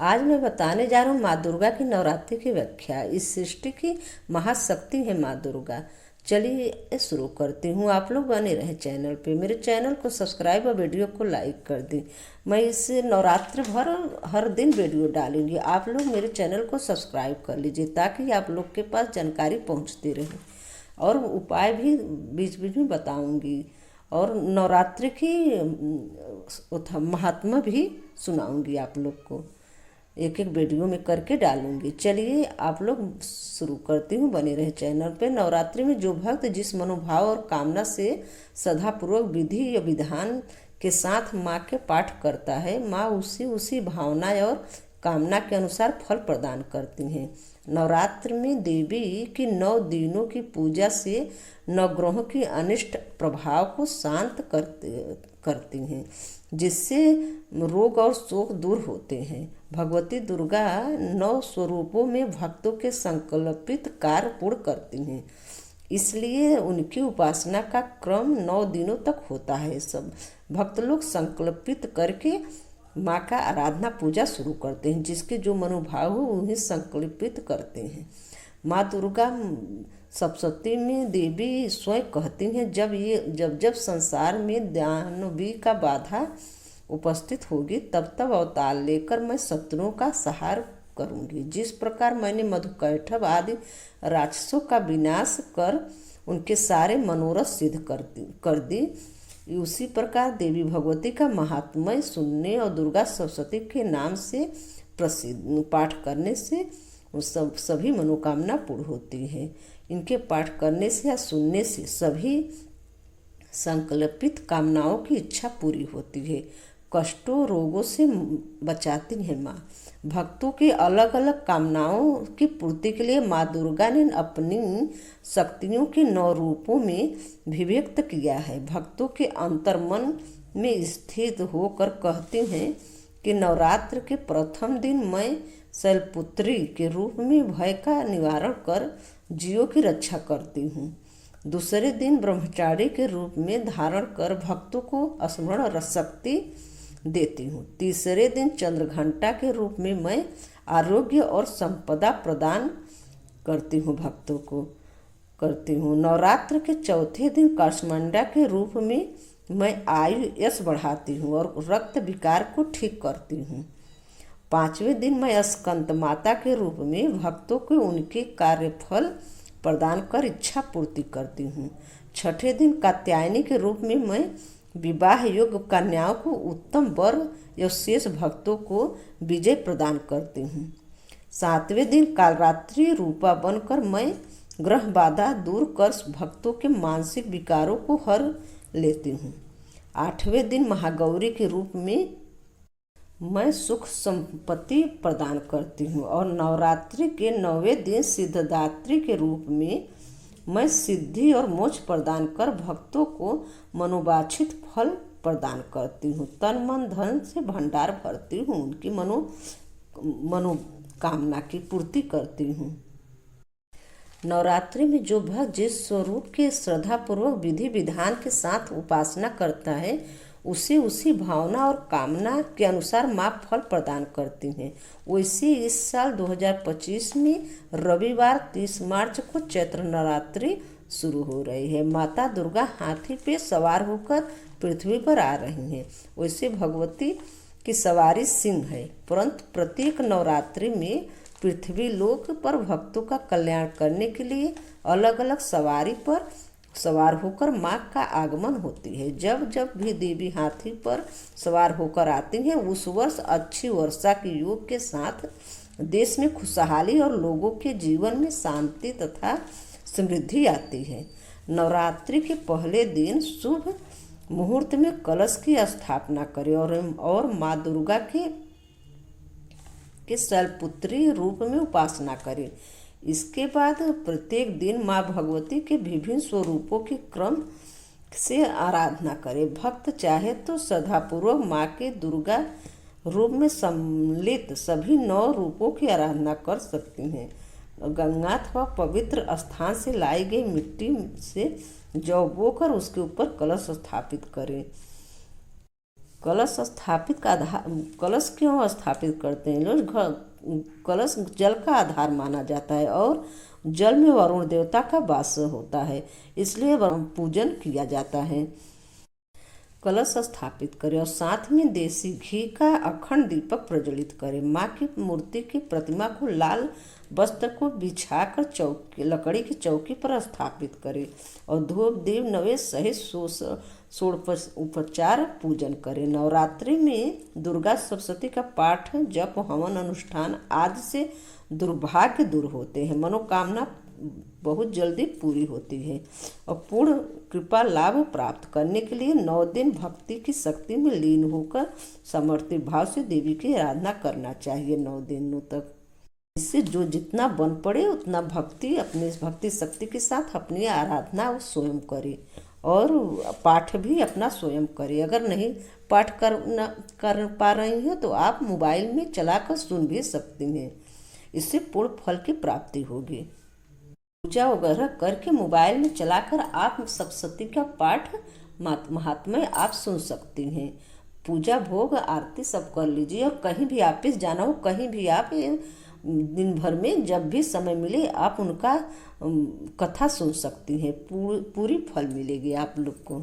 आज मैं बताने जा रहा हूँ माँ दुर्गा की नवरात्रि की व्याख्या। इस सृष्टि की महाशक्ति है माँ दुर्गा। चलिए शुरू करती हूँ। आप लोग बने रहे चैनल पे, मेरे चैनल को सब्सक्राइब और वीडियो को लाइक कर दें। मैं इस नवरात्रि भर हर दिन वीडियो डालूंगी। आप लोग मेरे चैनल को सब्सक्राइब कर लीजिए ताकि आप लोग के पास जानकारी पहुँचती रहे, और उपाय भी बीच बीच में बताऊंगी, और नवरात्रि की महात्मा भी सुनाऊंगी आप लोग को। एक एक वीडियो में करके डालूंगी। चलिए आप लोग शुरू करती हूँ, बने रहे चैनल पे। नवरात्रि में जो भक्त जिस मनोभाव और कामना से श्रद्धापूर्वक विधि या विधान के साथ माँ के पाठ करता है, माँ उसी भावना और कामना के अनुसार फल प्रदान करती हैं। नवरात्र में देवी की 9 दिनों की पूजा से नवग्रहों की अनिष्ट प्रभाव को शांत करती हैं, जिससे रोग और शोक दूर होते हैं। भगवती दुर्गा 9 स्वरूपों में भक्तों के संकल्पित कार्य पूर्ण करती हैं, इसलिए उनकी उपासना का क्रम 9 दिनों तक होता है। सब भक्त लोग संकल्पित करके माँ का आराधना पूजा शुरू करते हैं। जिसके जो मनोभाव हो उन्हें संकल्पित करते हैं। माँ दुर्गा सप्तशती में देवी स्वयं कहती हैं, जब संसार में दानवी का बाधा उपस्थित होगी तब तब अवतार लेकर मैं शत्रुओं का संहार करूंगी। जिस प्रकार मैंने मधुकैटभ आदि राक्षसों का विनाश कर उनके सारे मनोरथ सिद्ध कर दी, उसी प्रकार देवी भगवती का महात्म्य सुनने और दुर्गा सप्तशती के नाम से प्रसिद्ध पाठ करने से सभी मनोकामना पूर्ण होती है। इनके पाठ करने से या सुनने से सभी संकल्पित कामनाओं की इच्छा पूरी होती है। कष्टों रोगों से बचाती है माँ। भक्तों की अलग अलग कामनाओं की पूर्ति के लिए माँ दुर्गा ने अपनी शक्तियों के 9 रूपों में विभक्त किया है। भक्तों के अंतर्मन में स्थित होकर कहती हैं कि नवरात्र के प्रथम दिन मैं शैलपुत्री के रूप में भय का निवारण कर जीवों की रक्षा करती हूँ। दूसरे दिन ब्रह्मचारी के रूप में धारण कर भक्तों को स्मरण शक्ति देती हूँ। तीसरे दिन चंद्रघंटा के रूप में मैं आरोग्य और संपदा प्रदान करती हूँ, भक्तों को करती हूँ। नवरात्र के चौथे दिन कस्मंडा के रूप में मैं आयु यश बढ़ाती हूँ और रक्त विकार को ठीक करती हूँ। 5वें दिन मैं स्कंद माता के रूप में भक्तों को उनके कार्यफल प्रदान कर इच्छा पूर्ति करती हूँ। 6ठे दिन कात्यायनी के रूप में मैं विवाह योग्य कन्याओं को उत्तम वर या शेष भक्तों को विजय प्रदान करती हूँ। 7वें दिन कालरात्रि रूपा बनकर मैं ग्रह बाधा दूर कर भक्तों के मानसिक विकारों को हर लेती हूँ। 8वें दिन महागौरी के रूप में मैं सुख संपत्ति प्रदान करती हूँ। और नवरात्रि के 9वें दिन सिद्धदात्री के रूप में मैं सिद्धि और मोक्ष प्रदान कर भक्तों को मनोवांछित फल प्रदान करती हूँ। तन मन धन से भंडार भरती हूँ, उनकी मनोकामना की पूर्ति करती हूँ। नवरात्रि में जो भक्त जिस स्वरूप के श्रद्धापूर्वक विधि विधान के साथ उपासना करता है, उसी भावना और कामना के अनुसार माँ फल प्रदान करती हैं। वैसे इस साल 2025 में रविवार 30 मार्च को चैत्र नवरात्रि शुरू हो रही है। माता दुर्गा हाथी पे सवार होकर पृथ्वी पर आ रही हैं। वैसे भगवती की सवारी सिंह है, परंतु प्रत्येक नवरात्रि में पृथ्वी लोक पर भक्तों का कल्याण करने के लिए अलग अलग सवारी पर सवार होकर माँ का आगमन होती है। जब जब भी देवी हाथी पर सवार होकर आती हैं, उस वर्ष अच्छी वर्षा के योग के साथ देश में खुशहाली और लोगों के जीवन में शांति तथा समृद्धि आती है। नवरात्रि के पहले दिन शुभ मुहूर्त में कलश की स्थापना करें और माँ दुर्गा के शैलपुत्री रूप में उपासना करें। इसके बाद प्रत्येक दिन माँ भगवती के विभिन्न स्वरूपों के क्रम से आराधना करें। भक्त चाहे तो श्रद्धापूर्वक माँ के दुर्गा रूप में सम्मिलित सभी 9 रूपों की आराधना कर सकती हैं। गंगा अथवा पवित्र स्थान से लाई गई मिट्टी से जौ बोकर उसके ऊपर कलश स्थापित करें। कलश स्थापित का आधार, कलश क्यों स्थापित करते हैं लोग? कलश जल का आधार माना जाता है और जल में वरुण देवता का वास होता है, इसलिए वरुण पूजन किया जाता है। कलश स्थापित करें और साथ में देसी घी का अखंड दीपक प्रज्वलित करें। माँ की मूर्ति की प्रतिमा को लाल वस्त्र को बिछाकर चौकी, लकड़ी की चौकी पर स्थापित करें और धूप दीप नवेद सहित षोडोपचार पूजन करें। नवरात्रि में दुर्गा सप्तशती का पाठ, जप, हवन अनुष्ठान आदि से दुर्भाग्य दूर होते हैं, मनोकामना बहुत जल्दी पूरी होती है और पूर्ण कृपा लाभ प्राप्त करने के लिए 9 दिन भक्ति की शक्ति में लीन होकर समर्पित भाव से देवी की आराधना करना चाहिए 9 दिनों तक। इससे जो जितना बन पड़े उतना भक्ति, अपनी भक्ति शक्ति के साथ अपनी आराधना वो स्वयं करे और पाठ भी अपना स्वयं करे। अगर नहीं पाठ कर पा रही हैं तो आप मोबाइल में चलाकर सुन भी सकती हैं, इससे पूर्ण फल की प्राप्ति होगी। पूजा वगैरह करके मोबाइल में चलाकर आप सप्तशती का पाठ महात्म्य आप सुन सकती हैं। पूजा भोग आरती सब कर लीजिए और कहीं भी ऑफिस जाना हो, कहीं भी आप दिन भर में जब भी समय मिले आप उनका कथा सुन सकती हैं, पूरी फल मिलेगी आप लोग को।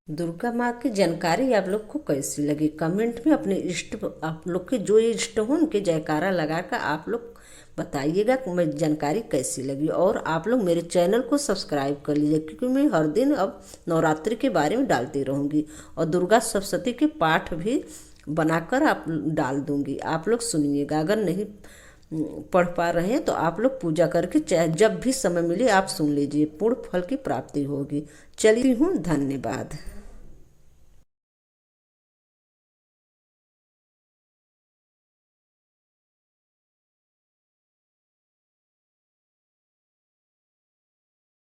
दुर्गा माँ की जानकारी आप लोग को कैसी लगी? कमेंट में अपने इष्ट, आप लोग के जो इष्ट हो उनके जयकारा लगाकर आप लोग बताइएगा कि मैं जानकारी कैसी लगी। और आप लोग मेरे चैनल को सब्सक्राइब कर लीजिए, क्योंकि मैं हर दिन अब नवरात्रि के बारे में डालती रहूँगी और दुर्गा सप्तशती के पाठ भी बनाकर आप डाल दूँगी, आप लोग सुनिएगा। अगर नहीं पढ़ पा रहे हैं तो आप लोग पूजा करके चाहे जब भी समय मिले आप सुन लीजिए, पूर्ण फल की प्राप्ति होगी। चलिए हूँ, धन्यवाद।